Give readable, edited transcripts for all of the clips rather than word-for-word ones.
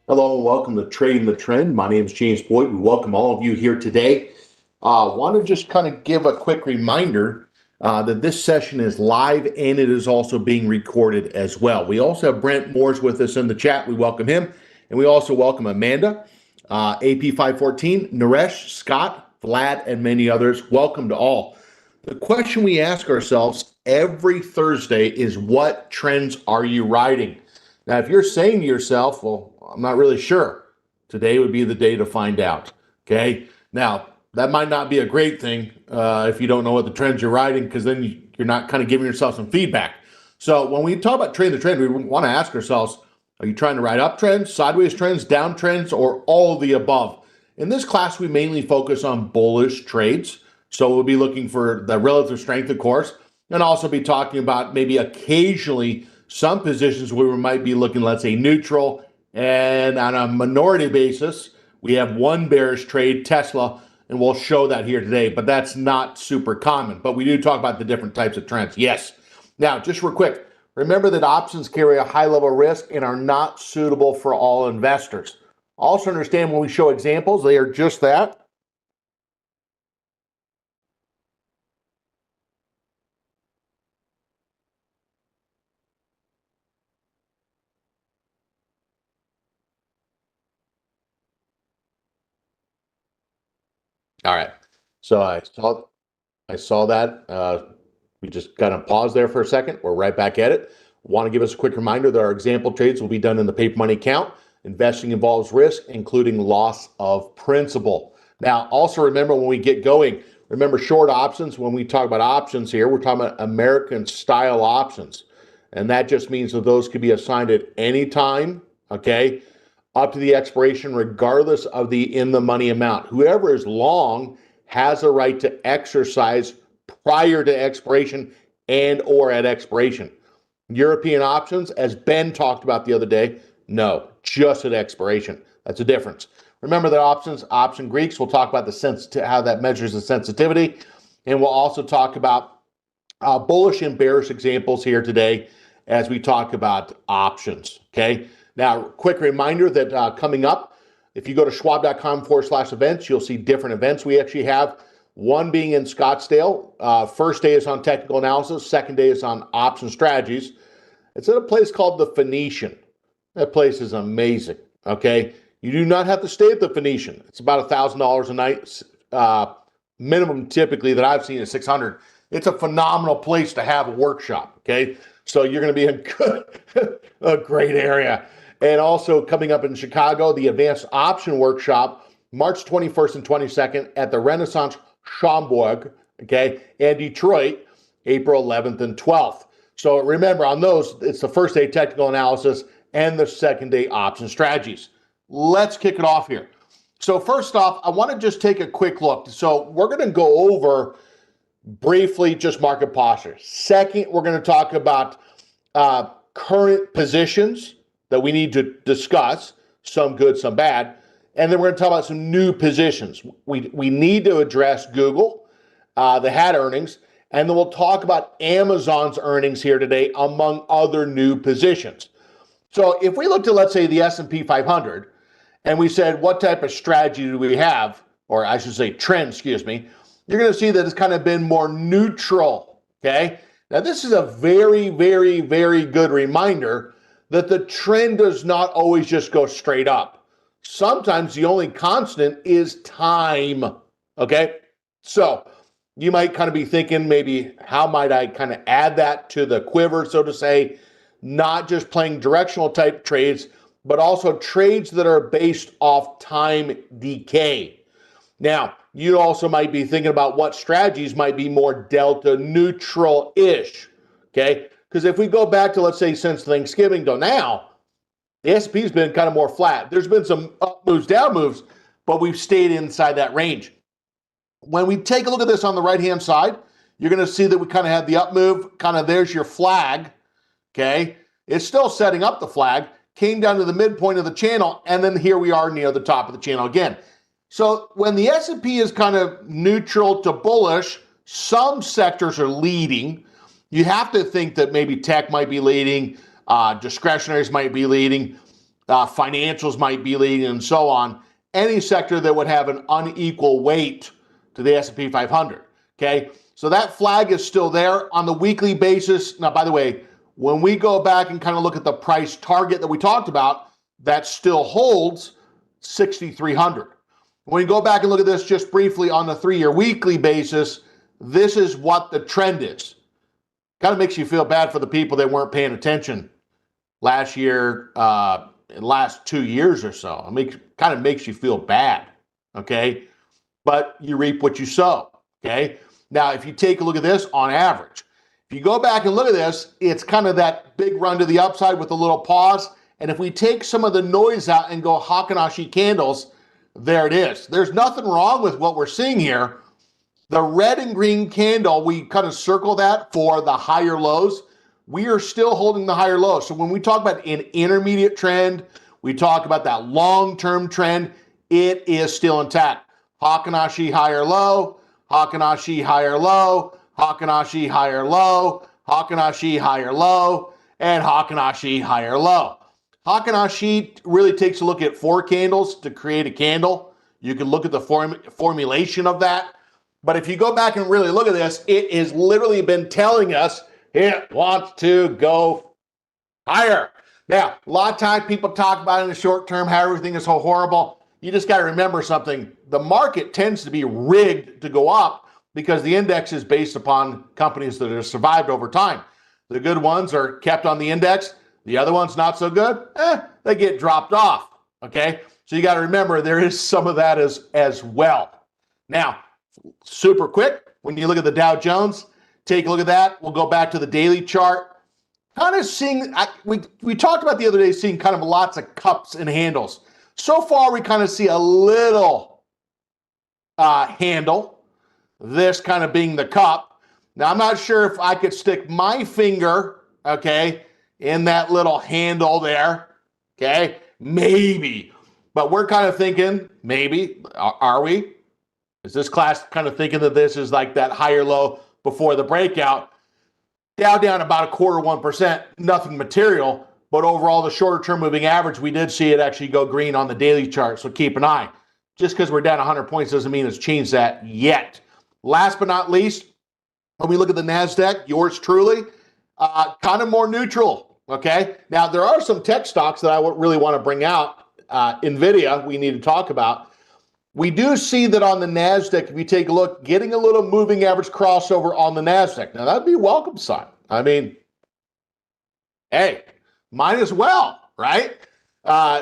Hello and welcome to Trading the Trend. My name is James Boyd. We welcome all of you here today. Want to just kind of give a quick reminder that this session is live and it is also being recorded as well. We also have Brent Moores with us in the chat. We welcome him. And we also welcome Amanda, AP514, Naresh, Scott, Vlad, and many others. Welcome to all. The question we ask ourselves every Thursday is, what trends are you riding? Now, if you're saying to yourself, well, I'm not really sure, today would be the day to find out. Okay. Now, that might not be a great thing if you don't know what the trends you're riding, because then you're not kind of giving yourself some feedback. So when we talk about trading the trend, we want to ask ourselves, are you trying to ride uptrends, sideways trends, downtrends, or all of the above? In this class, we mainly focus on bullish trades. So we'll be looking for the relative strength, of course, and also be talking about maybe occasionally some positions where we might be looking, let's say, neutral. And on a minority basis, we have one bearish trade, Tesla, and we'll show that here today. But that's not super common. But we do talk about the different types of trends. Yes. Now, just real quick, remember that options carry a high level of risk and are not suitable for all investors. Also understand when we show examples, they are just that. All right. So I saw that. We just kind of paused there for a second. We're right back at it. Want to give us a quick reminder that our example trades will be done in the paper money account. Investing involves risk, including loss of principal. Now, also remember when we get going, remember short options. When we talk about options here, we're talking about American style options. And that just means that those could be assigned at any time, okay, up to the expiration, regardless of the in the money amount. Whoever is long has a right to exercise prior to expiration and or at expiration. European options, as Ben talked about the other day, no, just at expiration. That's a difference. Remember that option Greeks, we'll talk about how that measures the sensitivity. And we'll also talk about bullish and bearish examples here today as we talk about options, okay? Now, quick reminder that coming up, if you go to schwab.com/events, you'll see different events we actually have. One being in Scottsdale. First day is on technical analysis. Second day is on option strategies. It's at a place called the Phoenician. That place is amazing, okay? You do not have to stay at the Phoenician. It's about $1,000 a night. Minimum typically that I've seen is $600. It's a phenomenal place to have a workshop, okay? So you're going to be in a great area. And also coming up in Chicago, the Advanced Option Workshop, March 21st and 22nd at the Renaissance Schaumburg, okay, and Detroit, April 11th and 12th. So remember, on those, it's the first day technical analysis and the second day option strategies. Let's kick it off here. So first off, I want to just take a quick look. So we're going to go over briefly just market posture. Second, we're going to talk about current positions that we need to discuss, some good, some bad. And then we're going to talk about some new positions. We need to address Google. They had earnings. And then we'll talk about Amazon's earnings here today, among other new positions. So if we looked at, let's say, the S&P 500, and we said, what type of strategy do we have? Or I should say trend, excuse me. You're going to see that it's kind of been more neutral, okay? Now, this is a very, very, very good reminder that the trend does not always just go straight up. Sometimes the only constant is time, okay? So you might kind of be thinking maybe, how might I kind of add that to the quiver, so to say, not just playing directional type trades, but also trades that are based off time decay. Now, you also might be thinking about what strategies might be more delta neutral-ish, okay? Because if we go back to, let's say, since Thanksgiving till now, the S&P has been kind of more flat. There's been some up moves, down moves, but we've stayed inside that range. When we take a look at this on the right-hand side, you're going to see that we kind of have the up move, kind of there's your flag, okay? It's still setting up the flag, came down to the midpoint of the channel, and then here we are near the top of the channel again. So when the S&P is kind of neutral to bullish, some sectors are leading. You have to think that maybe tech might be leading, discretionaries might be leading. financials might be leading, and so on. Any sector that would have an unequal weight to the S&P 500. Okay, so that flag is still there on the weekly basis. Now, by the way, when we go back and kind of look at the price target that we talked about, that still holds 6,300. When you go back and look at this just briefly on the 3-year weekly basis, this is what the trend is. Kind of makes you feel bad for the people that weren't paying attention last year, last 2 years or so. I mean, kind of makes you feel bad, okay? But you reap what you sow, okay? Now, if you take a look at this on average, if you go back and look at this, it's kind of that big run to the upside with a little pause. And if we take some of the noise out and go Heikin-Ashi candles, there it is. There's nothing wrong with what we're seeing here. The red and green candle, we kind of circle that for the higher lows. We are still holding the higher lows. So when we talk about an intermediate trend, we talk about that long-term trend, it is still intact. Heikin-Ashi higher low, Heikin-Ashi higher low, Heikin-Ashi higher low, Heikin-Ashi higher low, and Heikin-Ashi higher low. Heikin-Ashi really takes a look at 4 candles to create a candle. You can look at the formulation of that. But if you go back and really look at this, it has literally been telling us it wants to go higher. Now, a lot of times people talk about in the short term how everything is so horrible. You just got to remember something. The market tends to be rigged to go up because the index is based upon companies that have survived over time. The good ones are kept on the index. The other ones not so good, they get dropped off, okay? So you got to remember there is some of that as well. Now, super quick, when you look at the Dow Jones, take a look at that. We'll go back to the daily chart. Kind of seeing, we talked about the other day seeing kind of lots of cups and handles. So far, we kind of see a little handle, this kind of being the cup. Now, I'm not sure if I could stick my finger, okay, in that little handle there, okay? Maybe. But we're kind of thinking, maybe, are we? Is this class kind of thinking that this is like that higher low before the breakout? Dow down about 0.25%, nothing material, but overall the shorter term moving average, we did see it actually go green on the daily chart, so keep an eye. Just because we're down 100 points doesn't mean it's changed that yet. Last but not least, when we look at the NASDAQ, yours truly, kind of more neutral, okay? Now, there are some tech stocks that I really want to bring out. NVIDIA, we need to talk about. We do see that on the NASDAQ, if you take a look, getting a little moving average crossover on the NASDAQ. Now, that'd be a welcome sign. I mean, hey, might as well, right?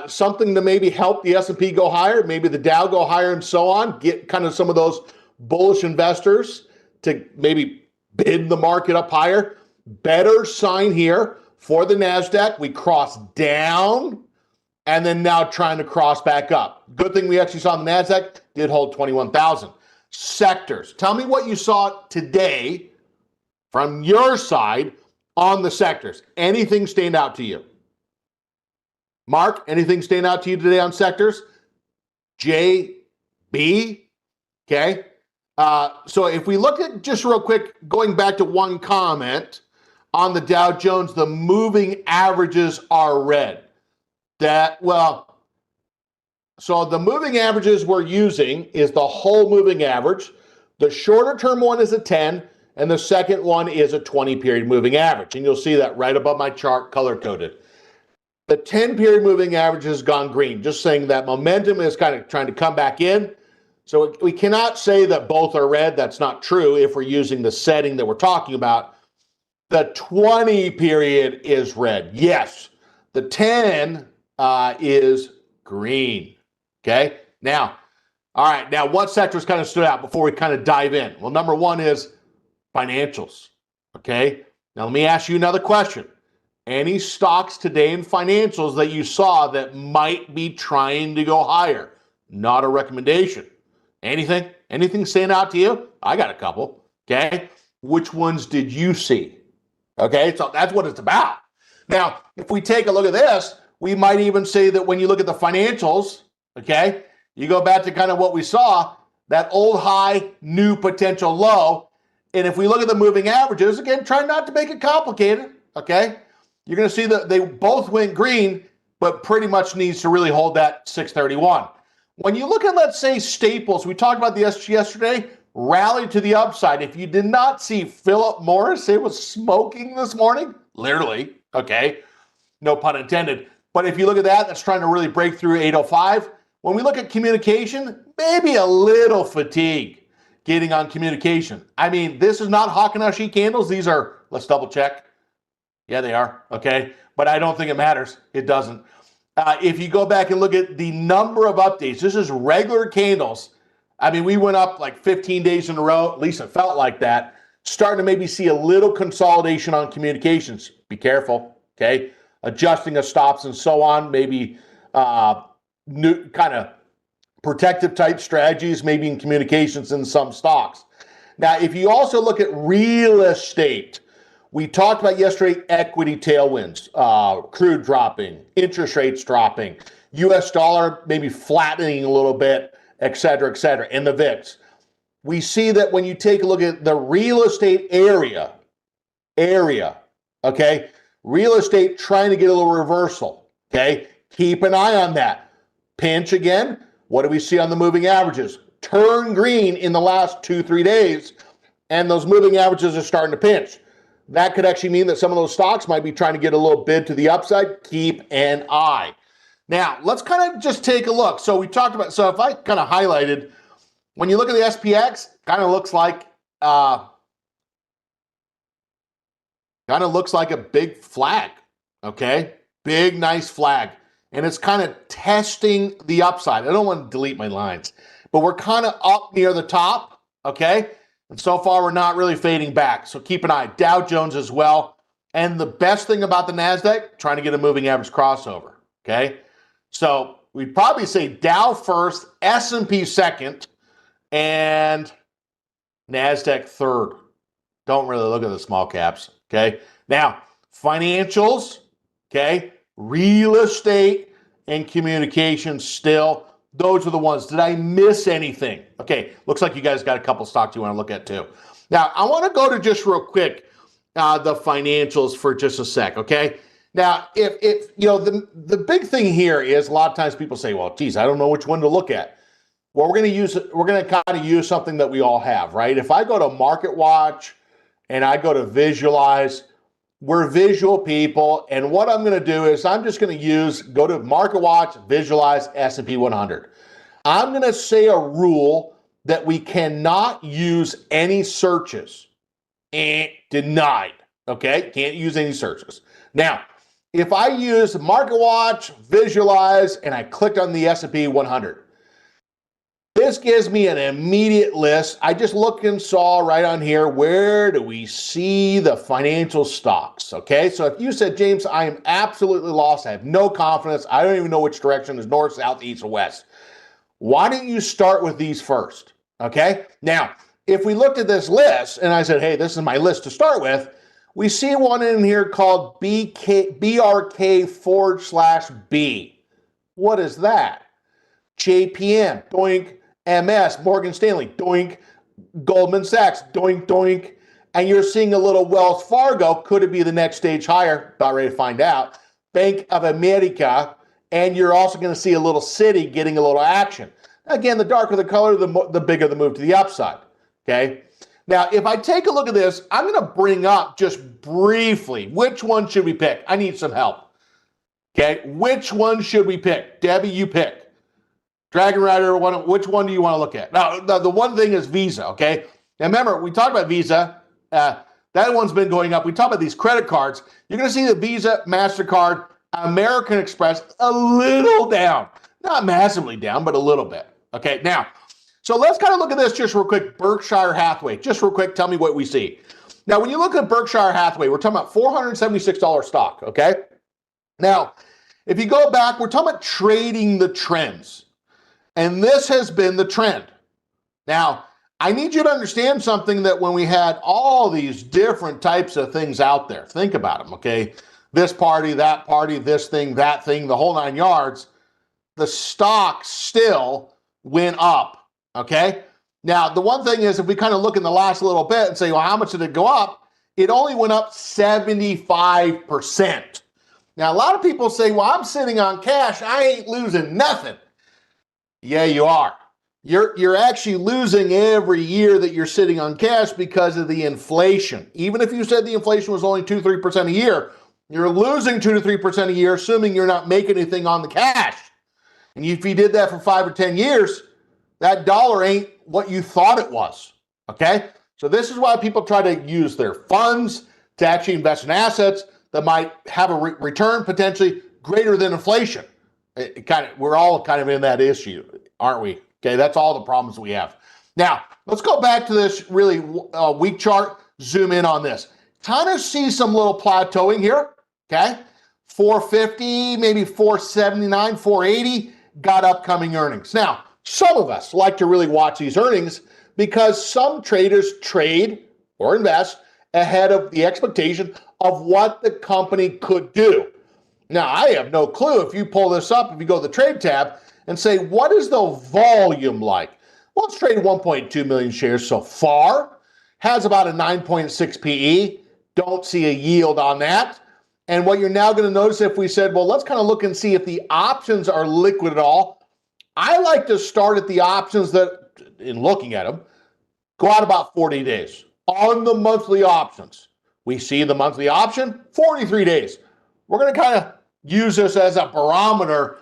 Something to maybe help the S&P go higher, maybe the Dow go higher and so on, get kind of some of those bullish investors to maybe bid the market up higher. Better sign here for the NASDAQ. We crossed down and then now trying to cross back up. Good thing we actually saw the NASDAQ did hold 21,000. Sectors. Tell me what you saw today from your side on the sectors. Anything stand out to you? Mark, anything stand out to you today on sectors? J, B, okay. So if we look at just real quick, going back to one comment on the Dow Jones, the moving averages are red. So the moving averages we're using is the whole moving average. The shorter term one is a 10, and the second one is a 20-period moving average. And you'll see that right above my chart, color-coded. The 10-period moving average has gone green, just saying that momentum is kind of trying to come back in. So we cannot say that both are red. That's not true if we're using the setting that we're talking about. The 20-period is red. Yes, the 10 is green. Okay, now, all right, now what sectors kind of stood out before we kind of dive in? Well, number one is financials. Okay, now let me ask you another question. Any stocks today in financials that you saw that might be trying to go higher? Not a recommendation. Anything? Anything stand out to you? I got a couple. Okay, which ones did you see? Okay, so that's what it's about. Now, if we take a look at this, we might even say that when you look at the financials, okay, you go back to kind of what we saw, that old high, new potential low. And if we look at the moving averages, again, try not to make it complicated, okay? You're going to see that they both went green, but pretty much needs to really hold that 631. When you look at, let's say, Staples, we talked about the SG yesterday, rallied to the upside. If you did not see Philip Morris, it was smoking this morning, literally, okay, no pun intended. But if you look at that, that's trying to really break through 805. When we look at communication, maybe a little fatigue getting on communication. I mean, this is not Hakanashi candles. These are, let's double check. Yeah, they are, okay? But I don't think it matters. It doesn't. If you go back and look at the number of updates, this is regular candles. I mean, we went up like 15 days in a row. At least it felt like that. Starting to maybe see a little consolidation on communications. Be careful, okay? Adjusting of stops and so on. Maybe new kind of protective type strategies, maybe in communications in some stocks. Now, if you also look at real estate, we talked about yesterday equity tailwinds, crude dropping, interest rates dropping, US dollar maybe flattening a little bit, et cetera, and the VIX. We see that when you take a look at the real estate area, okay, real estate trying to get a little reversal, okay? Keep an eye on that. Pinch again. What do we see on the moving averages? Turn green in the last 2-3 days, and those moving averages are starting to pinch. That could actually mean that some of those stocks might be trying to get a little bid to the upside. Keep an eye. Now, let's kind of just take a look. So we talked about, so if I kind of highlighted, when you look at the SPX, kind of looks like a big flag, okay? Big, nice flag. And it's kind of testing the upside. I don't want to delete my lines, but we're kind of up near the top, okay? And so far, we're not really fading back. So keep an eye. Dow Jones as well. And the best thing about the NASDAQ, trying to get a moving average crossover, okay? So we'd probably say Dow first, S&P second, and NASDAQ third. Don't really look at the small caps, okay? Now, financials, okay? Real estate and communications still. Those are the ones. Did I miss anything? Okay, looks like you guys got a couple stocks you want to look at too. Now, I want to go to just real quick the financials for just a sec, okay? Now, if you know, the big thing here is a lot of times people say, well, geez, I don't know which one to look at. Well, we're going to kind of use something that we all have, right? If I go to MarketWatch and I go to Visualize, we're visual people, and what I'm going to do is I'm just going to go to MarketWatch, Visualize, S&P 100. I'm going to say a rule that we cannot use any searches. Denied, okay? Can't use any searches. Now, if I use MarketWatch, Visualize, and I click on the S&P 100, this gives me an immediate list. I just looked and saw right on here, where do we see the financial stocks, okay? So if you said, James, I am absolutely lost. I have no confidence. I don't even know which direction is north, south, east, or west. Why don't you start with these first, okay? Now, if we looked at this list and I said, hey, this is my list to start with, we see one in here called BRK/B. What is that? JPM, doink. MS, Morgan Stanley, doink. Goldman Sachs, doink, doink. And you're seeing a little Wells Fargo. Could it be the next stage higher? About ready to find out. Bank of America. And you're also going to see a little Citi getting a little action. Again, the darker the color, the bigger the move to the upside. Okay? Now, if I take a look at this, I'm going to bring up just briefly, which one should we pick? I need some help. Okay? Which one should we pick? Debbie, you pick. Dragon Rider, which one do you want to look at? Now, the one thing is Visa, okay? Now, remember, we talked about Visa. That one's been going up. We talked about these credit cards. You're going to see the Visa, MasterCard, American Express a little down. Not massively down, but a little bit. Okay, now, so let's kind of look at this just real quick. Berkshire Hathaway, just real quick, tell me what we see. Now, when you look at Berkshire Hathaway, we're talking about $476 stock, okay? Now, if you go back, we're talking about trading the trends. And this has been the trend. Now, I need you to understand something, that when we had all these different types of things out there, think about them, okay? This party, this thing, that thing, the whole 9 yards, the stock still went up, okay? Now, the one thing is, if we kind of look in the last little bit and say, well, how much did it go up? It only went up 75%. Now, a lot of people say, well, I'm sitting on cash. I ain't losing nothing. Yeah, you are. You're actually losing every year that you're sitting on cash because of the inflation. Even if you said the inflation was only 2-3% a year, you're losing 2-3% a year, assuming you're not making anything on the cash. And if you did that for 5 or 10 years, that dollar ain't what you thought it was. Okay? So this is why people try to use their funds to actually invest in assets that might have a return potentially greater than inflation. We're all kind of in that issue, aren't we? Okay, that's all the problems we have. Now, let's go back to this really weak chart, zoom in on this. Kind of see some little plateauing here, okay? 450, maybe 479, 480, got upcoming earnings. Now, some of us like to really watch these earnings because some traders trade or invest ahead of the expectation of what the company could do. Now, I have no clue. If you pull this up, if you go to the trade tab and say, what is the volume like? Well, it's traded 1.2 million shares so far, has about a 9.6 PE. Don't see a yield on that. And what you're now going to notice, if we said, well, let's kind of look and see if the options are liquid at all. I like to start at the options that, in looking at them, go out about 40 days on the monthly options. We see the monthly option, 43 days. We're going to kind of use this as a barometer,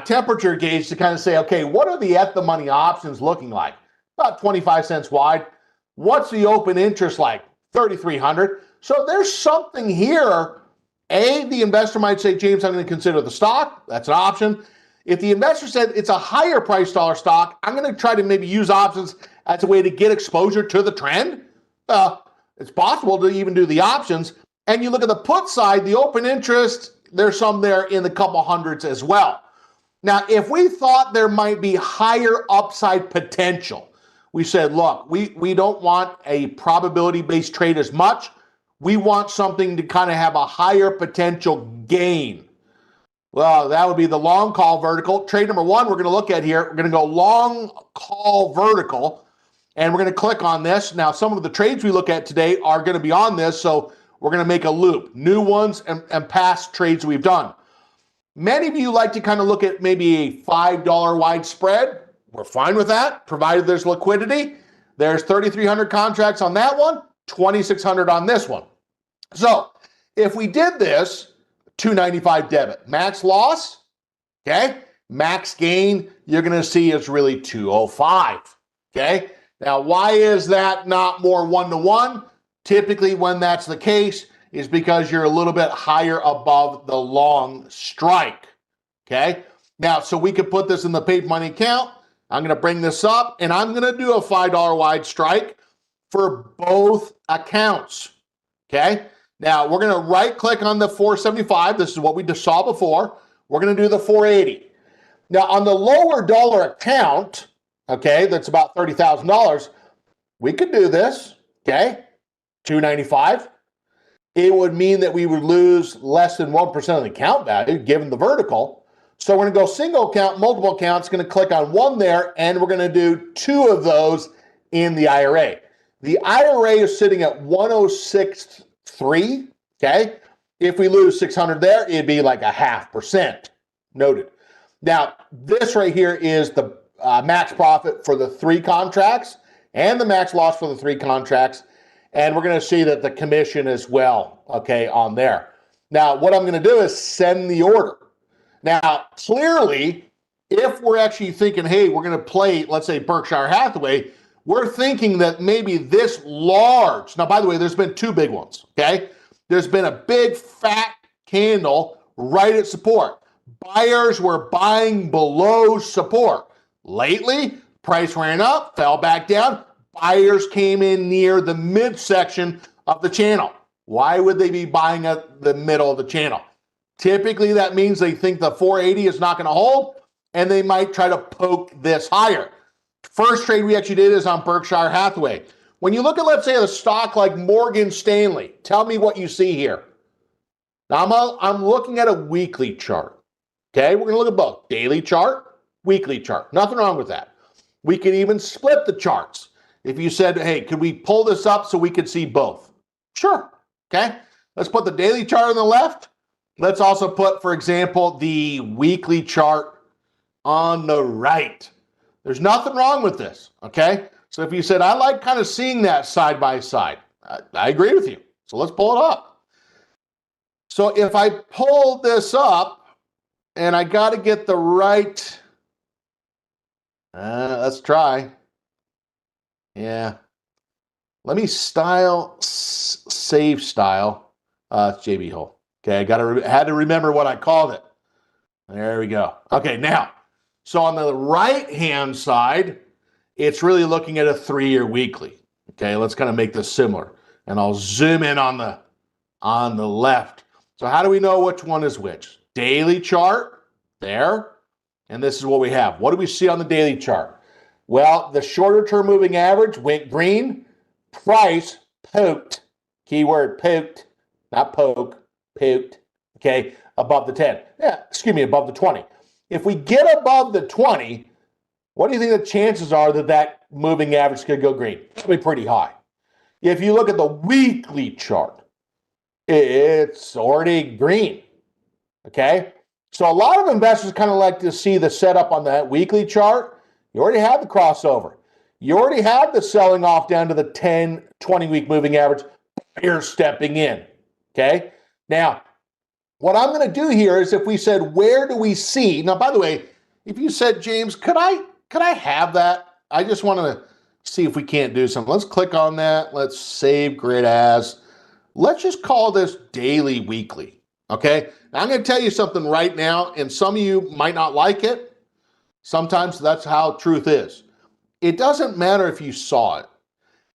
temperature gauge to kind of say, okay, what are the at-the-money options looking like? About 25 cents wide. What's the open interest like? 3,300. So there's something here. The investor might say, James, I'm going to consider the stock. That's an option. If the investor said it's a higher price dollar stock, I'm going to try to maybe use options as a way to get exposure to the trend. It's possible to even do the options. And you look at the put side, the open interest, there's some there in the couple hundreds as well. Now, if we thought there might be higher upside potential, we said, look, we don't want a probability-based trade as much. We want something to kind of have a higher potential gain. Well, that would be the long call vertical. Trade number one we're going to look at here. We're going to go long call vertical, and we're going to click on this. Now, some of the trades we look at today are going to be on this, so we're going to make a loop, new ones and past trades we've done. Many of you like to kind of look at maybe a $5 wide spread. We're fine with that, provided there's liquidity. There's 3,300 contracts on that one, 2,600 on this one. So if we did this, 295 debit. Max loss, okay? Max gain, you're going to see is really 205, okay? Now, why is that not more one-to-one? Typically, when that's the case, is because you're a little bit higher above the long strike, okay? Now, so we could put this in the paper money account. I'm going to bring this up, and I'm going to do a $5 wide strike for both accounts, okay? Now, we're going to right-click on the 475. This is what we just saw before. We're going to do the 480. Now, on the lower dollar account, okay, that's about $30,000, we could do this, okay? 295. It would mean that we would lose less than 1% of the account value given the vertical. So we're going to go single account, multiple accounts, going to click on one there, and we're going to do two of those in the IRA. The IRA is sitting at 106.3, okay? If we lose 600 there, it'd be like 0.5%. Noted. Now, this right here is the max profit for the 3 contracts and the max loss for the 3 contracts. And we're going to see that the commission as well, okay, on there. Now, what I'm going to do is send the order. Now, clearly, if we're actually thinking, hey, we're going to play, let's say, Berkshire Hathaway, we're thinking that maybe this large, now, by the way, there's been 2 big ones, okay? There's been a big fat candle right at support. Buyers were buying below support. Lately, price ran up, fell back down. Buyers came in near the midsection of the channel. Why would they be buying at the middle of the channel? Typically, that means they think the 480 is not going to hold, and they might try to poke this higher. First trade we actually did is on Berkshire Hathaway. When you look at, let's say, a stock like Morgan Stanley, tell me what you see here. Now, I'm looking at a weekly chart. Okay, we're going to look at both. Daily chart, weekly chart. Nothing wrong with that. We can even split the charts. If you said, hey, could we pull this up so we could see both? Sure. Okay, let's put the daily chart on the left Let's also put, for example, the weekly chart on the right. There's nothing wrong with this, okay? So if you said, I like kind of seeing that side by side, I agree with you. So let's pull it up. So if I pull this up and I got to get the right, let's try. Yeah. Let me save style. It's JB Hull. Okay, had to remember what I called it. There we go. Okay, now, so on the right-hand side, it's really looking at a 3-year weekly. Okay, let's kind of make this similar. And I'll zoom in on the left. So how do we know which one is which? Daily chart, there. And this is what we have. What do we see on the daily chart? Well, the shorter term moving average went green. Price poked. Keyword poked, not poke, poked. Okay, above the 10. Yeah, excuse me, above the 20. If we get above the 20, what do you think the chances are that that moving average could go green? Probably pretty high. If you look at the weekly chart, it's already green. Okay, so a lot of investors kind of like to see the setup on that weekly chart. You already have the crossover. You already have the selling off down to the 10, 20-week moving average. You're stepping in. Okay, now what I'm going to do here is if we said, where do we see? Now, by the way, if you said, James, could I have that? I just want to see if we can't do something. Let's click on that. Let's save grid as. Let's just call this daily weekly. Okay. Now, I'm going to tell you something right now, and some of you might not like it. Sometimes that's how truth is. It doesn't matter if you saw it.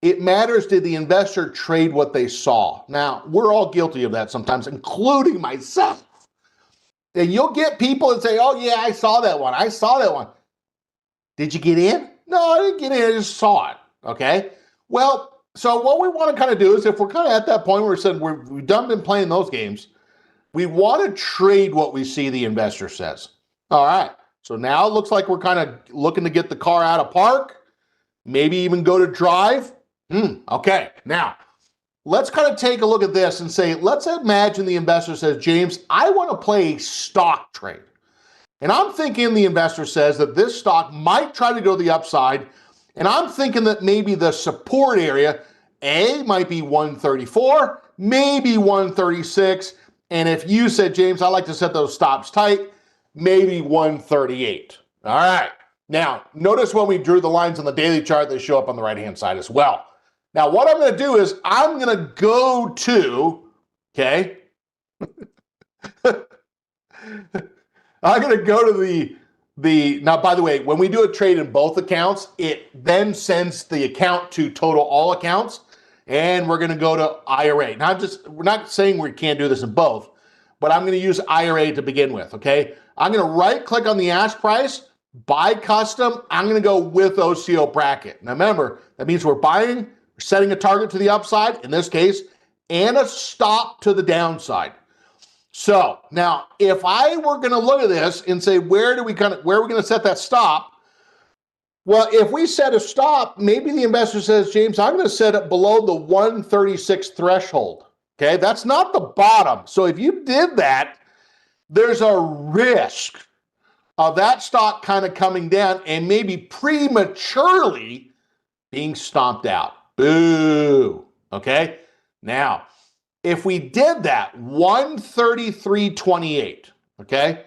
It matters, did the investor trade what they saw? Now, we're all guilty of that sometimes, including myself. And you'll get people that say, oh, yeah, I saw that one. I saw that one. Did you get in? No, I didn't get in. I just saw it. Okay. Well, so what we want to kind of do is if we're kind of at that point where we said we've done been playing those games, we want to trade what we see the investor says. All right. So now it looks like we're kind of looking to get the car out of park, maybe even go to drive. Okay. Now, let's kind of take a look at this and say, let's imagine the investor says, James, I want to play a stock trade. And I'm thinking the investor says that this stock might try to go to the upside. And I'm thinking that maybe the support area, might be 134, maybe 136. And if you said, James, I like to set those stops tight, maybe 138. All right. Now, notice when we drew the lines on the daily chart, they show up on the right-hand side as well. Now, what I'm going to do is I'm going to go to, okay, I'm going to go to now, by the way, when we do a trade in both accounts, it then sends the account to total all accounts, and we're going to go to IRA. Now, we're not saying we can't do this in both, but I'm going to use IRA to begin with, okay? I'm going to right-click on the ask price, buy custom. I'm going to go with OCO bracket. Now, remember, that means we're buying, we're setting a target to the upside, in this case, and a stop to the downside. So now, if I were going to look at this and say, where are we going to set that stop? Well, if we set a stop, maybe the investor says, James, I'm going to set it below the 136 threshold. Okay, that's not the bottom. So if you did that, there's a risk of that stock kind of coming down and maybe prematurely being stomped out. Boo. Okay, now, if we did that, 133.28, okay?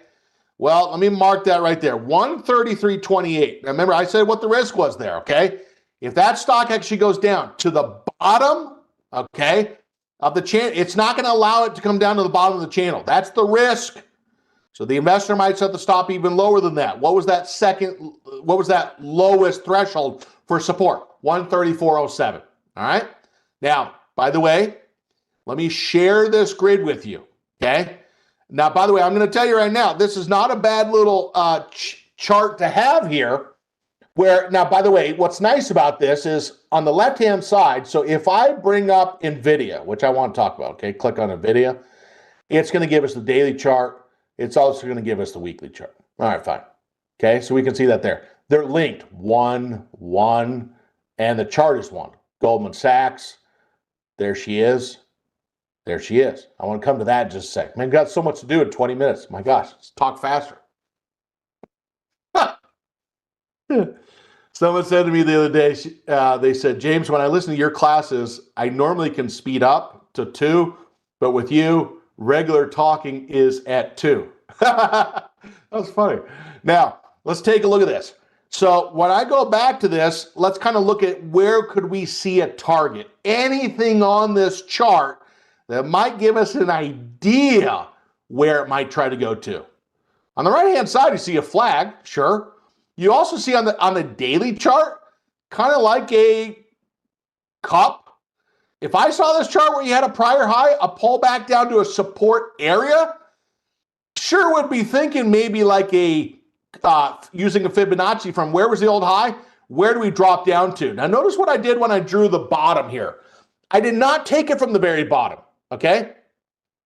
Well, let me mark that right there, 133.28. Now, remember, I said what the risk was there, okay? If that stock actually goes down to the bottom, okay, of the channel, it's not going to allow it to come down to the bottom of the channel. That's the risk. So the investor might set the stop even lower than that. What was that lowest threshold for support? 134.07, all right? Now, by the way, let me share this grid with you, okay? Now, by the way, I'm going to tell you right now, this is not a bad little chart to have here. Now, by the way, what's nice about this is on the left-hand side, so if I bring up NVIDIA, which I want to talk about, okay, click on NVIDIA, it's going to give us the daily chart. It's also going to give us the weekly chart. All right, fine. Okay, so we can see that there. They're linked, 1, 1, and the chart is 1. Goldman Sachs, there she is. There she is. I want to come to that in just a sec. Man, got so much to do in 20 minutes. My gosh, let's talk faster. Someone said to me the other day, they said, James, when I listen to your classes, I normally can speed up to 2, but with you, regular talking is at 2. That was funny. Now, let's take a look at this. So when I go back to this, let's kind of look at where could we see a target. Anything on this chart that might give us an idea where it might try to go to. On the right-hand side, you see a flag, sure. You also see on the daily chart, kind of like a cup. If I saw this chart where you had a prior high, a pullback down to a support area, sure would be thinking maybe like a, using a Fibonacci from where was the old high, where do we drop down to? Now notice what I did when I drew the bottom here. I did not take it from the very bottom, okay?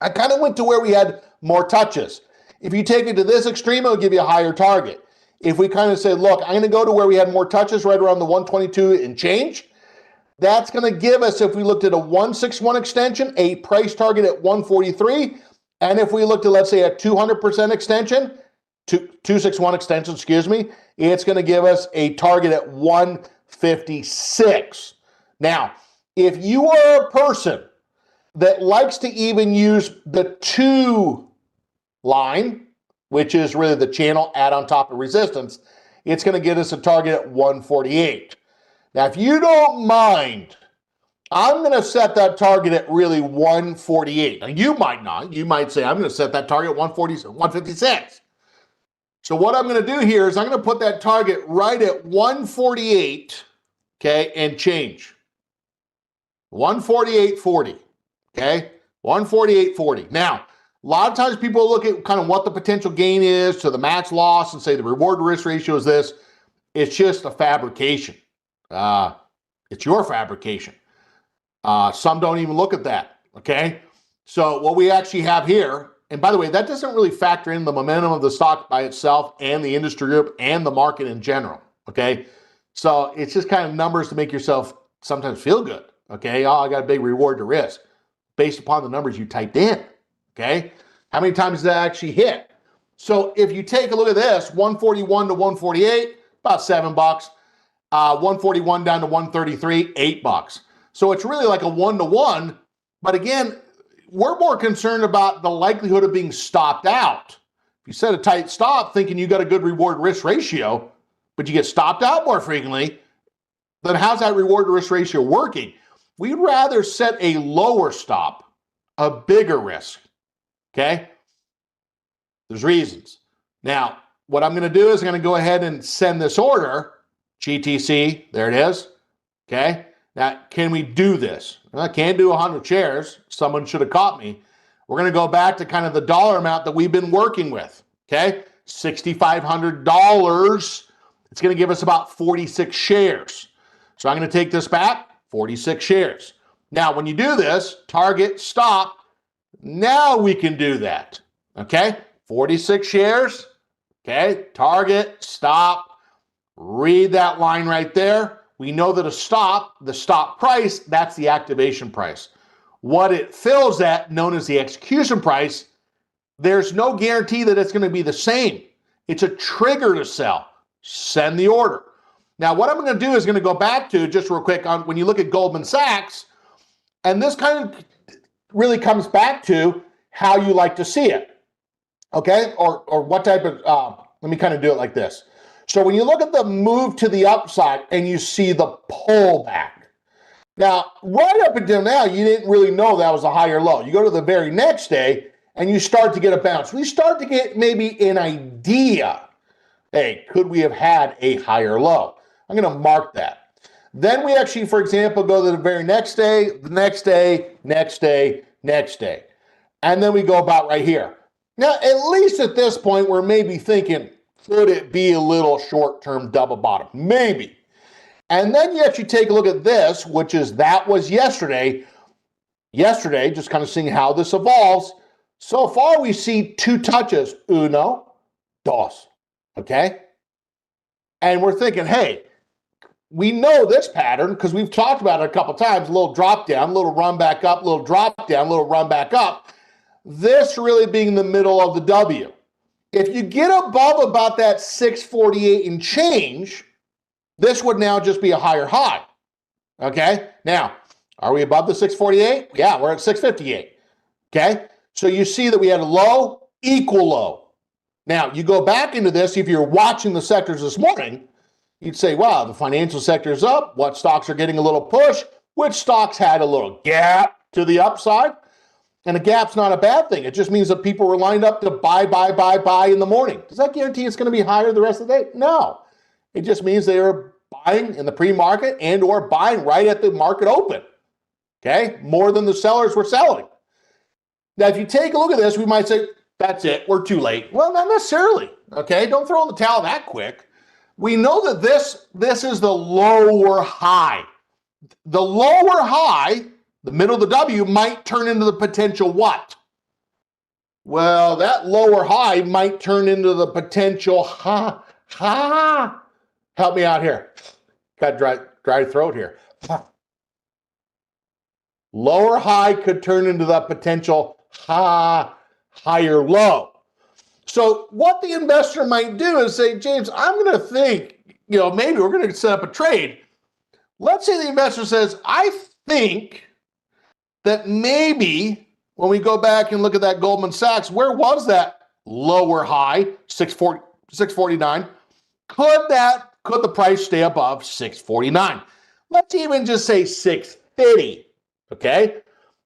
I kind of went to where we had more touches. If you take it to this extreme, it'll give you a higher target. If we kind of say, look, I'm going to go to where we had more touches right around the 122 and change, that's going to give us, if we looked at a 161 extension, a price target at 143. And if we looked at, let's say, a 200% extension, 261 extension, excuse me, it's going to give us a target at 156. Now, if you are a person that likes to even use the 2 line, which is really the channel add on top of resistance, it's going to get us a target at 148. Now, if you don't mind, I'm going to set that target at really 148. Now, you might not. You might say, I'm going to set that target at 156. So what I'm going to do here is I'm going to put that target right at 148, okay, and change. 148.40, okay? 148.40. Now, a lot of times people look at kind of what the potential gain is to the max loss and say the reward to risk ratio is this. It's just a fabrication. It's your fabrication. Some don't even look at that, okay? So what we actually have here, and by the way, that doesn't really factor in the momentum of the stock by itself and the industry group and the market in general, okay? So it's just kind of numbers to make yourself sometimes feel good, okay? Oh, I got a big reward to risk based upon the numbers you typed in. Okay, how many times does that actually hit? So if you take a look at this, 141 to 148, about $7. 141 down to 133, $8. So it's really like a 1-to-1. But again, we're more concerned about the likelihood of being stopped out. If you set a tight stop thinking you got a good reward risk ratio, but you get stopped out more frequently, then how's that reward to risk ratio working? We'd rather set a lower stop, a bigger risk. Okay, there's reasons. Now, what I'm going to do is I'm going to go ahead and send this order, GTC, there it is. Okay, now can we do this? Well, I can't do 100 shares. Someone should have caught me. We're going to go back to kind of the dollar amount that we've been working with. Okay, $6,500. It's going to give us about 46 shares. So I'm going to take this back, 46 shares. Now, when you do this, target, stop, now we can do that, okay? 46 shares, okay? Target, stop, read that line right there. We know that a stop, the stop price, that's the activation price. What it fills at, known as the execution price, there's no guarantee that it's going to be the same. It's a trigger to sell. Send the order. Now, what I'm going to do is going to go back to, just real quick, on when you look at Goldman Sachs, and this kind of really comes back to how you like to see it, okay? Or what type of, let me kind of do it like this. So when you look at the move to the upside and you see the pullback, now, right up until now, you didn't really know that was a higher low. You go to the very next day and you start to get a bounce. We start to get maybe an idea, hey, could we have had a higher low? I'm going to mark that. Then we actually, for example, go to the very next day, the next day, next day, next day. And then we go about right here. Now, at least at this point, we're maybe thinking, could it be a little short-term double bottom? Maybe. And then you actually take a look at this, which is, that was yesterday. Yesterday, just kind of seeing how this evolves. So far, we see 2 touches. Uno, dos. Okay? And we're thinking, hey, we know this pattern because we've talked about it a couple times, a little drop down, a little run back up, a little drop down, a little run back up. This really being the middle of the W. If you get above about that 648 and change, this would now just be a higher high. Okay, now, are we above the 648? Yeah, we're at 658. Okay, so you see that we had a low, equal low. Now, you go back into this, if you're watching the sectors this morning, you'd say, wow, the financial sector is up. What stocks are getting a little push? Which stocks had a little gap to the upside? And a gap's not a bad thing. It just means that people were lined up to buy in the morning. Does that guarantee it's going to be higher the rest of the day? No. It just means they are buying in the pre-market and or buying right at the market open. Okay? More than the sellers were selling. Now, if you take a look at this, we might say, that's it, we're too late. Well, not necessarily. Okay? Don't throw in the towel that quick. We know that this is the lower high. The lower high, the middle of the W, might turn into the potential what? Well, that lower high might turn into the potential help me out here. Got dry throat here. Lower high could turn into the potential higher low. So what the investor might do is say, James, I'm going to think, maybe we're going to set up a trade. Let's say the investor says, I think that maybe when we go back and look at that Goldman Sachs, where was that lower high, 649? Could the price stay above 649? Let's even just say 650, okay?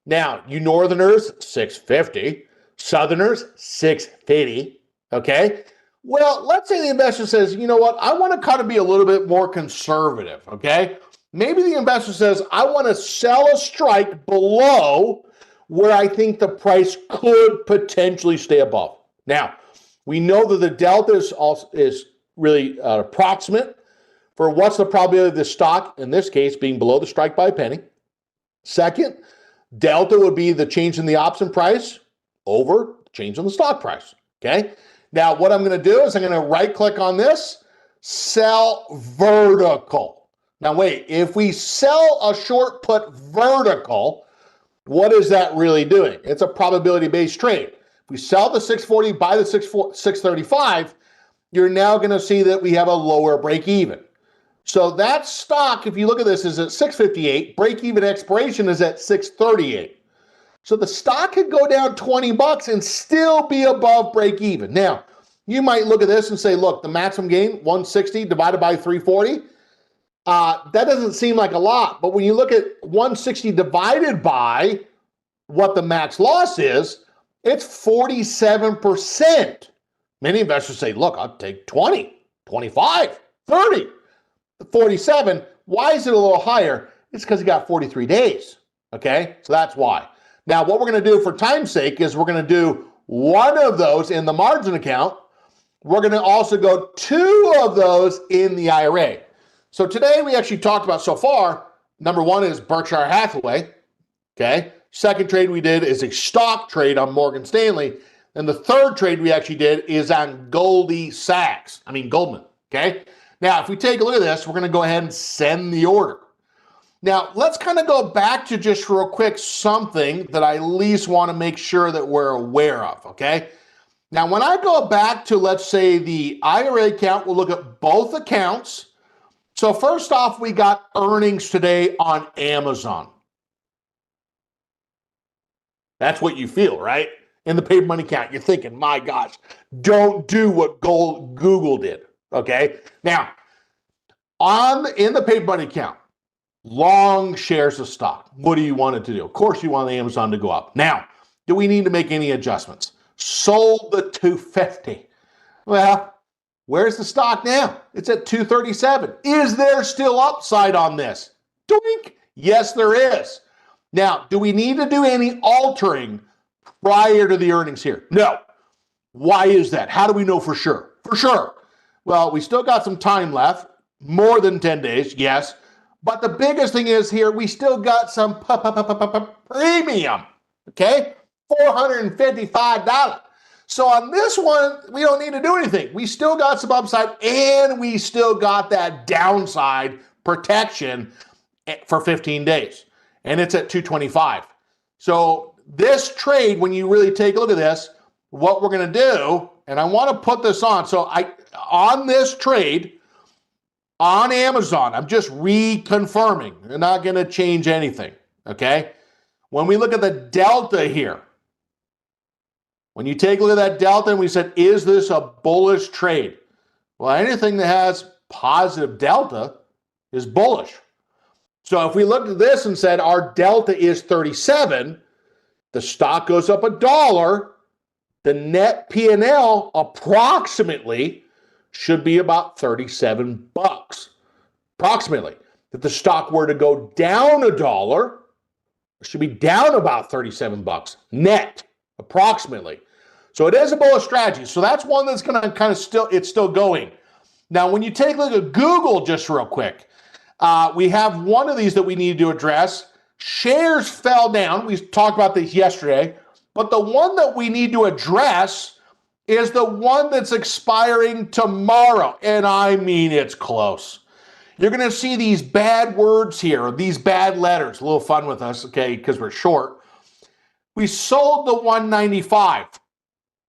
Now, you northerners, 650. Southerners, 650, okay? Well, let's say the investor says, you know what, I want to kind of be a little bit more conservative, okay? Maybe the investor says, I want to sell a strike below where I think the price could potentially stay above. Now, we know that the delta is really approximate for what's the probability of the stock, in this case, being below the strike by a penny. Second, delta would be the change in the option price over change in the stock price, okay? Now, what I'm going to do is I'm going to right-click on this, sell vertical. Now, wait, if we sell a short put vertical, what is that really doing? It's a probability-based trade. If we sell the 640, buy the 635, you're now going to see that we have a lower break even. So that stock, if you look at this, is at 658. Break even expiration is at 638. So the stock could go down 20 bucks and still be above break even. Now, you might look at this and say, look, the maximum gain, 160 divided by 340. That doesn't seem like a lot, but when you look at 160 divided by what the max loss is, it's 47%. Many investors say, look, I'll take 20, 25, 30, 47. Why is it a little higher? It's because you got 43 days, okay? So that's why. Now, what we're going to do for time's sake is we're going to do one of those in the margin account. We're going to also go two of those in the IRA. So today we actually talked about so far, number one is Berkshire Hathaway, okay? Second trade we did is a stock trade on Morgan Stanley. And the third trade we actually did is on Goldman, okay? Now, if we take a look at this, we're going to go ahead and send the order. Now, let's kind of go back to just real quick something that I at least want to make sure that we're aware of, okay? Now, when I go back to, let's say, the IRA account, we'll look at both accounts. So first off, we got earnings today on Amazon. That's what you feel, right? In the paid money account, you're thinking, my gosh, don't do what Google did, okay? Now, in the paid money account, long shares of stock. What do you want it to do? Of course, you want Amazon to go up. Now, do we need to make any adjustments? Sold the 250. Well, where's the stock now? It's at 237. Is there still upside on this? Doink. Yes, there is. Now, do we need to do any altering prior to the earnings here? No. Why is that? How do we know for sure? For sure. Well, we still got some time left, more than 10 days, yes. But the biggest thing is here, we still got some premium, okay? $455. So on this one, we don't need to do anything. We still got some upside and we still got that downside protection for 15 days. And it's at 225. So this trade, when you really take a look at this, what we're going to do, and I want to put this on. So on this trade on Amazon, I'm just reconfirming. They're not going to change anything. Okay. When we look at the delta here, when you take a look at that delta and we said, is this a bullish trade? Well, anything that has positive delta is bullish. So if we looked at this and said our delta is 37, the stock goes up $1, the net P&L approximately should be about 37 bucks. Approximately. If the stock were to go down $1, it should be down about 37 bucks net, approximately. So it is a bullish strategy. So that's one that's going to kind of still going. Now, when you take a look at Google just real quick, we have one of these that we need to address. Shares fell down. We talked about this yesterday. But the one that we need to address is the one that's expiring tomorrow. And I mean, it's close. You're going to see these bad words here, these bad letters. A little fun with us, okay, because we're short. We sold the 195.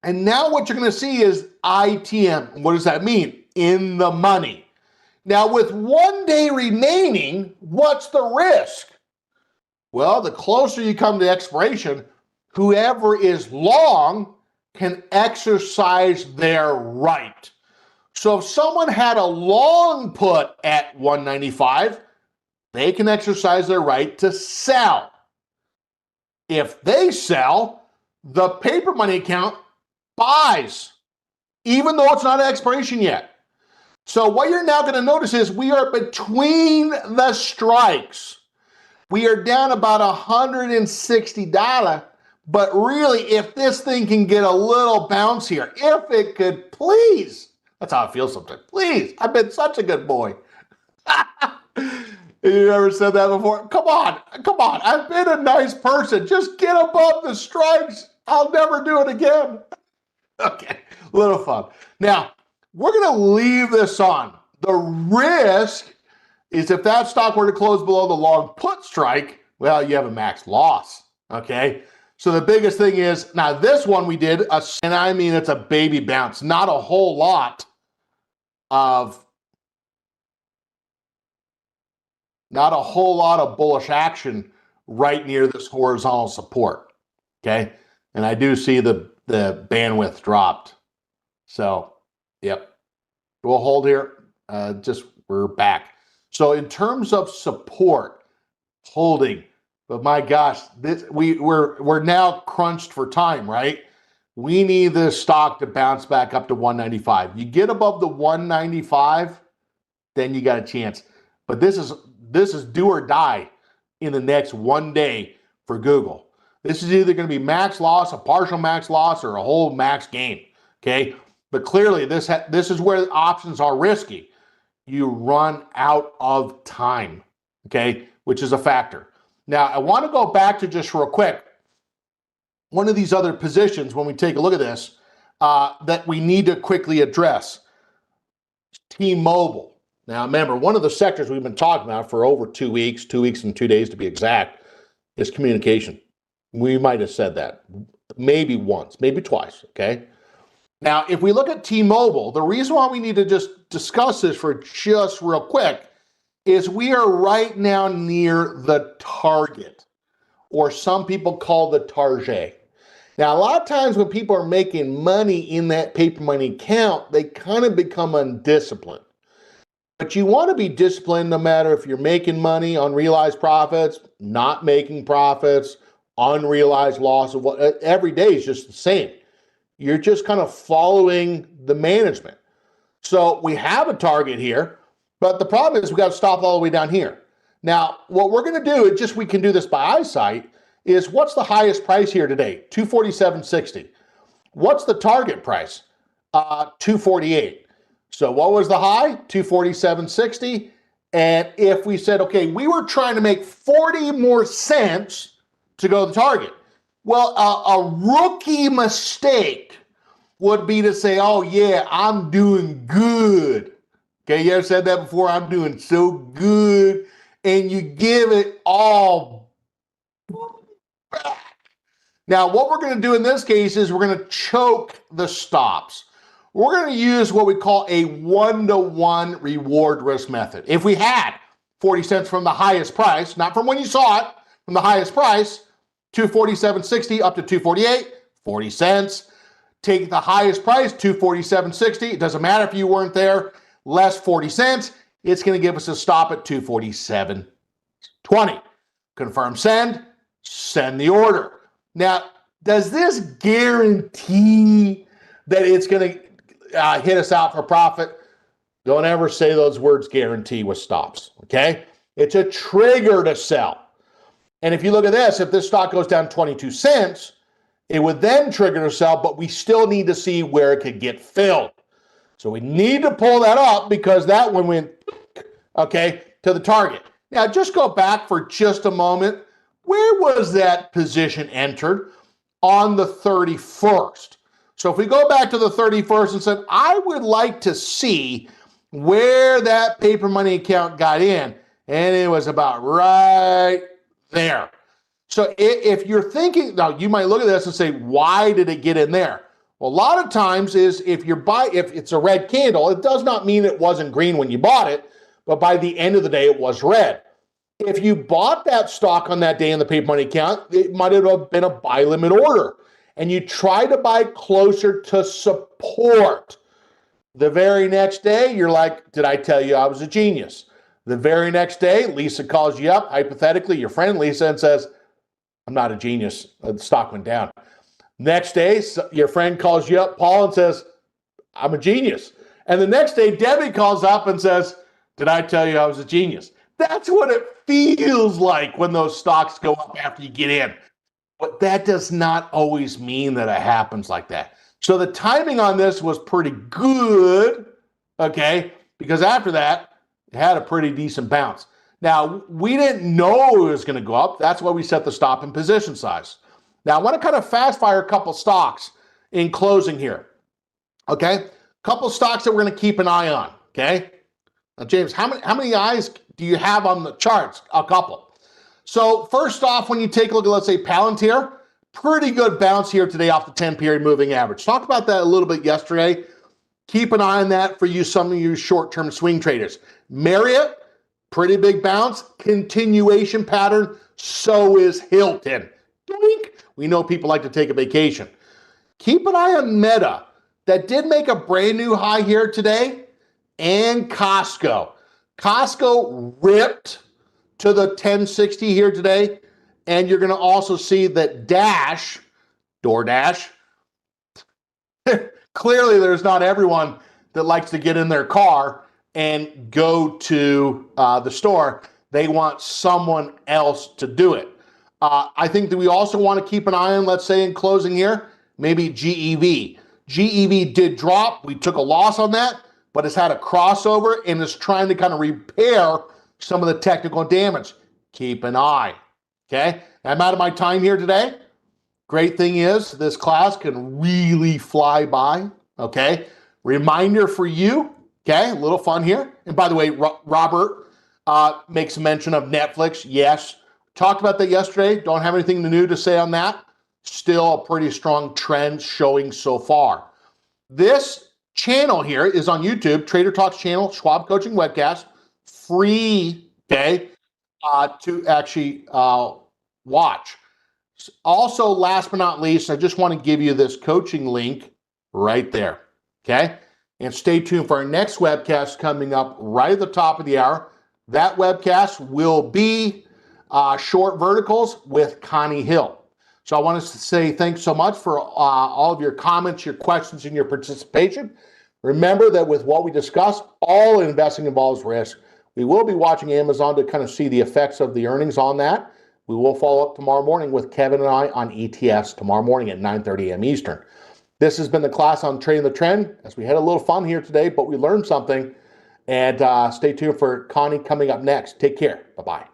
And now what you're going to see is ITM. What does that mean? In the money. Now, with 1 day remaining, what's the risk? Well, the closer you come to expiration, whoever is long can exercise their right. So if someone had a long put at 195, they can exercise their right to sell. If they sell, the paper money account buys, even though it's not an expiration yet. So what you're now going to notice is we are between the strikes. We are down about $160, but really, if this thing can get a little bounce here, if it could please, that's how I feel sometimes. Please, I've been such a good boy. You ever said that before? Come on. I've been a nice person. Just get above the strikes. I'll never do it again. Okay, a little fun. Now, we're going to leave this on. The risk is if that stock were to close below the long put strike, well, you have a max loss, okay? So the biggest thing is, now this one we did, and I mean it's a baby bounce, not a whole lot of bullish action right near this horizontal support, okay? And I do see the bandwidth dropped. So, yep. We'll hold here. We're back. So in terms of support, holding, but my gosh, we're now crunched for time, right? We need this stock to bounce back up to 195. You get above the 195, then you got a chance. But this is do or die in the next 1 day for Google. This is either going to be max loss, a partial max loss, or a whole max gain. Okay, but clearly this is where options are risky. You run out of time. Okay, which is a factor. Now I want to go back to just real quick one of these other positions when we take a look at this that we need to quickly address. T-Mobile. Now remember, one of the sectors we've been talking about for over 2 weeks, 2 weeks and 2 days to be exact, is communication. We might have said that maybe once, maybe twice, okay? Now, if we look at T-Mobile, the reason why we need to just discuss this for just real quick is we are right now near the target, or some people call the target. Now, a lot of times when people are making money in that paper money account, they kind of become undisciplined. But you want to be disciplined no matter if you're making money, unrealized profits, not making profits, unrealized loss of what every day is just the same. You're just kind of following the management. So we have a target here, but the problem is we got to stop all the way down here. Now, what we're going to do, we can do this by eyesight, is what's the highest price here today? 247.60. What's the target price? 248. So what was the high? 247.60. And if we said, okay, we were trying to make 40 more cents to go to the target. Well, a rookie mistake would be to say, oh yeah, I'm doing good. Okay, you ever said that before? I'm doing so good. And you give it all back. Now, what we're going to do in this case is we're going to choke the stops. We're going to use what we call a one-to-one reward risk method. If we had 40 cents from the highest price, not from when you saw it, from the highest price, 247.60 up to 248, 40 cents. Take the highest price, 247.60. It doesn't matter if you weren't there, less 40 cents. It's going to give us a stop at 247.20. Confirm send, send the order. Now, does this guarantee that it's going to hit us out for profit? Don't ever say those words guarantee with stops, okay? It's a trigger to sell. And if you look at this, if this stock goes down 22 cents, it would then trigger to sell, but we still need to see where it could get filled. So we need to pull that up because that one went, okay, to the target. Now, just go back for just a moment. Where was that position entered? On the 31st. So if we go back to the 31st and said, I would like to see where that paper money account got in, and it was about right there. So if you're thinking, now you might look at this and say, why did it get in there? Well, a lot of times is if it's a red candle, it does not mean it wasn't green when you bought it, but by the end of the day, it was red. If you bought that stock on that day in the paper money account, it might have been a buy limit order, and you try to buy closer to support. The very next day, you're like, did I tell you I was a genius? The very next day, Lisa calls you up, hypothetically, your friend Lisa, and says, I'm not a genius. The stock went down. Next day, your friend calls you up, Paul, and says, I'm a genius. And the next day, Debbie calls up and says, did I tell you I was a genius? That's what it feels like when those stocks go up after you get in. But that does not always mean that it happens like that. So the timing on this was pretty good, okay, because after that, it had a pretty decent bounce. Now, we didn't know it was going to go up. That's why we set the stop and position size. Now, I want to kind of fast fire a couple stocks in closing here, okay? A couple stocks that we're going to keep an eye on, okay? Now, James, how many eyes do you have on the charts? A couple. So first off, when you take a look at, let's say, Palantir, pretty good bounce here today off the 10-period moving average. Talked about that a little bit yesterday. Keep an eye on that for you, some of you short-term swing traders. Marriott, pretty big bounce, continuation pattern. So is Hilton. Doink. We know people like to take a vacation. Keep an eye on Meta. That did make a brand new high here today. And Costco. Costco ripped to the 1060 here today. And you're going to also see that DoorDash, clearly there's not everyone that likes to get in their car and go to the store. They want someone else to do it. I think that we also want to keep an eye on, let's say in closing here, maybe GEV. GEV did drop. We took a loss on that, but it's had a crossover and is trying to kind of repair some of the technical damage. Keep an eye. Okay, I'm out of my time here today. Great thing is this class can really fly by. Okay, reminder for you. Okay, a little fun here. And by the way, Robert makes mention of Netflix. Yes, talked about that yesterday. Don't have anything new to say on that. Still a pretty strong trend showing so far. This channel here is on YouTube, Trader Talks channel, Schwab Coaching Webcast, free, okay, to actually watch. Also, last but not least, I just want to give you this coaching link right there, okay? And stay tuned for our next webcast coming up right at the top of the hour. That webcast will be Short Verticals with Connie Hill. So I want to say thanks so much for all of your comments, your questions, and your participation. Remember that with what we discussed, all investing involves risk. We will be watching Amazon to kind of see the effects of the earnings on that. We will follow up tomorrow morning with Kevin and I on ETFs tomorrow morning at 9:30 a.m. Eastern. This has been the class on Trading the Trend, as we had a little fun here today, but we learned something. And stay tuned for Connie coming up next. Take care. Bye-bye.